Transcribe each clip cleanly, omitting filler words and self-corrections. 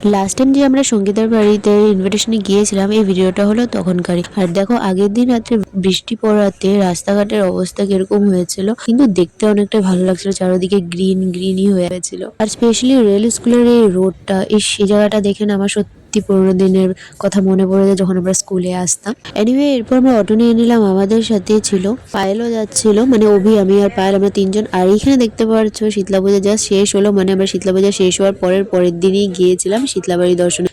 Last time যে আমরা সঙ্গীতার বাড়িতে ইনভিটেশনে গিয়েছিলাম, এই ভিডিওটা হলো তখনকারই। আর দেখো আগের দিন রাত্রে বৃষ্টি পড়াতে রাস্তাঘাটের অবস্থা কিরকম হয়েছিল, কিন্তু দেখতে অনেকটা ভালো লাগছিল, চারিদিকে গ্রিনই হয়ে গেছিল। আর স্পেশালি রেল স্কুলের এই রোডটা, এই জায়গাটা দেখে না আমার সত্যি পুরোনো দিনের কথা মনে পড়ে যায়, যখন আমরা স্কুলে আসতাম। এনিওয়ে এরপর আমরা অটো নিয়ে নিলাম, আমাদের সাথে ছিল পায়েলও যাচ্ছিল, মানে অভি, আমি আর পায়েল, আমরা তিনজন। আর এইখানে দেখতে পাচ্ছ শীতলা পূজা যা শেষ হলো, মানে আমরা শীতলা পূজা শেষ হওয়ার পরের দিনই গিয়েছিলাম শীতলাবাড়ি দর্শনে।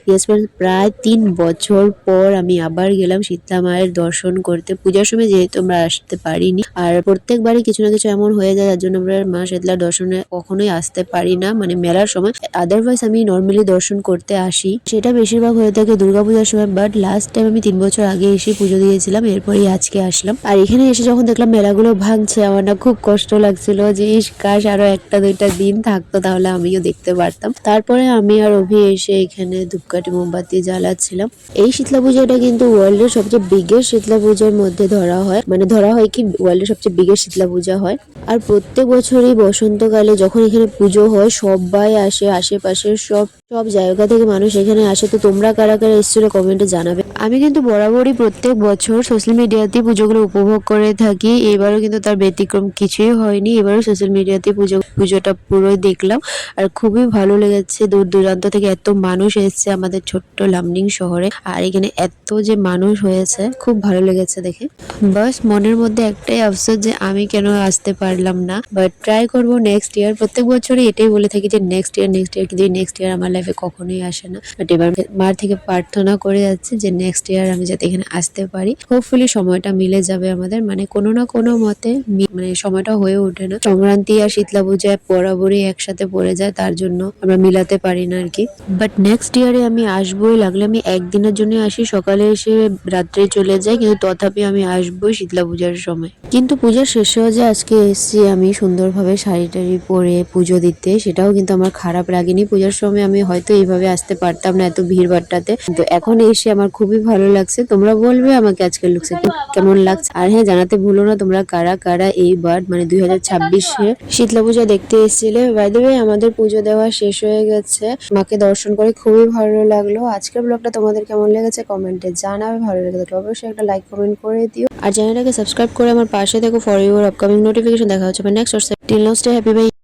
প্রায় 3 বছর পর আমি আবার গেলাম শীতলা মায়ের দর্শন করতে। পূজার সময় যেহেতু আমরা আসতে পারিনি, আর প্রত্যেকবারই কিছু না কিছু এমন হয়ে যায় যার জন্য আমরা মা শীতলার দর্শনে কখনোই আসতে পারি না, মানে মেলার সময়। আদারওয়াইজ আমি নর্মালি দর্শন করতে আসি, সেটা বেশিরভাগ হয়ে থাকে দুর্গাপূজার সময়। বাট লাস্ট টাইম আমি 3 বছর আগে এসে পুজো দিয়েছিলাম, এরপরই আজকে আসলাম। আর এখানে এসে যখন দেখলাম মেলাগুলো ভাঙছে, আমার না খুব কষ্ট লাগছিল যে কাশ আরো 1-2টা দিন থাকতো, তাহলে আমিও দেখতে পারতাম। তারপরে আমি আর অভি এসে এখানে ধূপকাঠি মোমবাতি জ্বালাচ্ছিলাম। এই শীতলা পূজাটা কিন্তু ওয়ার্ল্ডের সবচেয়ে বিগেস্ট শীতলা পূজার মধ্যে ধরা হয় কি ওয়ার্ল্ডের সবচেয়ে বিগেস্ট শীতলা পূজা হয়। আর প্রত্যেক বছরই বসন্তকালে যখন এখানে পুজো হয়, সবাই আসে, আশেপাশের সব জায়গা থেকে মানুষ এখানে আসে। তো তোমরা কারা কারা এসেছিলো কমেন্টে জানাবে। আমি কিন্তু বরাবরই প্রত্যেক বছর সোশ্যাল মিডিয়াতে পুজোগুলো উপভোগ করে থাকি, এবারও কিন্তু তার ব্যতিক্রম কিছুই হয়নি। এবারও সোশ্যাল মিডিয়াতে পুজোটা পুরোই দেখলাম, আর খুবই ভালো লেগেছে। দূর দূরান্ত থেকে এত মানুষ এসেছে আমাদের ছোট্ট লামডিং শহরে, আর এখানে এত যে মানুষ হয়েছে খুব ভালো লেগেছে দেখে। বাস মনের মধ্যে একটাই আফসোস যে আমি কেন আসতে পারলাম না, বাট ট্রাই করবো নেক্সট ইয়ার। প্রত্যেক বছরই এটাই বলে থাকি যে নেক্সট ইয়ার, কিন্তু নেক্সট ইয়ার আমার লাইফে কখনোই আসে না। বাট এবার মার থেকে প্রার্থনা করে যাচ্ছে যে নেক্সট ইয়ার আমি যাতে এখানে আসতে পারি। হোপফুলি সময়টা মিলে যাবে আমাদের, মানে কোনো না কোনো মতে মানে সময়টা হয়ে ওঠে না। সংক্রান্তি আর শীতলা পূজায় বরাবরই একসাথে পড়ে যায়, তার জন্য আমরা মিলাতে পারি না আর কি। বাট নেক্সট ইয়ারে আমি আসবোই, লাগলে আমি একদিনের জন্য আসি, সকালে এসে রাত্রে চলে যাই, কিন্তু তথাপি আমি আসবোই শীতলা পূজার সময়। কিন্তু পূজার শেষেও যে আজকে এসছি আমি সুন্দরভাবে শাড়ি টাড়ি পরে পুজো দিতে, সেটাও কিন্তু আমার খারাপ লাগেনি। পূজার সময় আমি হয়তো এইভাবে আসতে পারতাম না এত ভিড় ভাট্টাতে, কিন্তু এখন এসে আমার খুবই ভালো লাগছে। তোমরা বলবে আমাকে আজকের লুকসে কেমন লাগছে। আর হ্যাঁ, জানাতে ভুলো না তোমরা কারা কারা এইবার মানে 2026-এ শীতলা পূজা দেখতে এসেছিলে। বাই দ্য ওয়ে আমাদের পুজো দেওয়া শেষ হয়ে গেছে, মাকে দর্শন করে খুবই ভালো লাগলো। আজকের ব্লগটা তোমাদের কেমন লেগেছে কমেন্টে জানাবে, ভালো লেগে থাকলে অবশ্যই একটা লাইক কমেন্ট করে দিও, আর চ্যানেলটাকে সাবস্ক্রাইব করে আমার পাশে দেখো ফর ইউর আপকামিং নোটিফিকেশন। দেখা হচ্ছে next. Till now stay happy by.